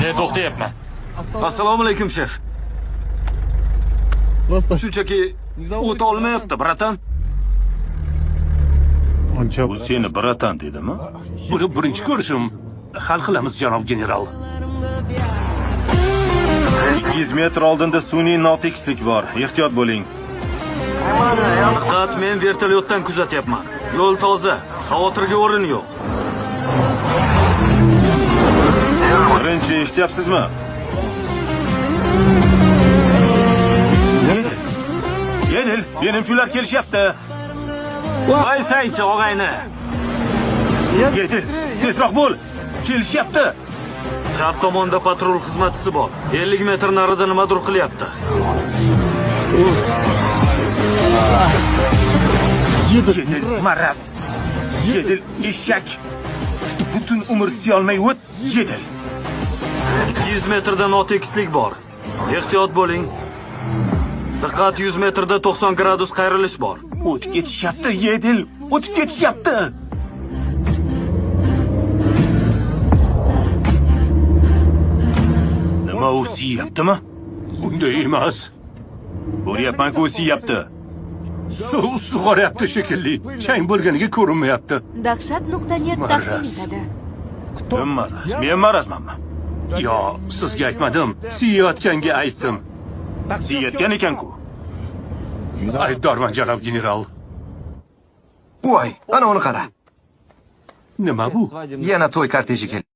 To'xtayapman. Assalomu alaykum, shef. Shunchaki o't olmayapti, bratan. Bu seni bratan dedimi? Buni birinchi ko'rishim. Hal qilamiz, janob general. 200 metr oldinda sun'iy notekislik bor. Ehtiyot bo'ling. Diqqat, men vertolyotdan kuzatyapman. Yo'l toza, xavotirga o'rin yo'q. Birinchi eshityapsizmi? Yedil, menimchular kelishyapti. Voy saychi og'ayni. Yedil, tezroq bo'l. Kelishyapti. Chap tomonda patrul xizmatchisi bor. 50 metr narida nimadir qilyapti. Yedil, maraz. Yedil, eshak. Butun umr siyolmay o't, yedil. 200 metrda notekislik bor. Ehtiyot bo'ling. Diqqat, 100 metrda 90 gradus qayrilish bor. O'tib ketishyapti, yedil. O'tib ketishyapti. Nima u siyaptimi? Unday emas. Ko'ryapman-ku u siyapti. Suv sug'oryapti shekilli. Chang bo'lganiga ko'rinmayapti. Dahshat.net taqdim etadi. Kim maraz? Men marazmanmi? Yo, sizga aytmadim. Siyayotganga aytdim. Siyatgan ekan-ku. Aybdorman, janob general. Voy, ana uni qara. Nima bu? Yana to'y korteji keldi.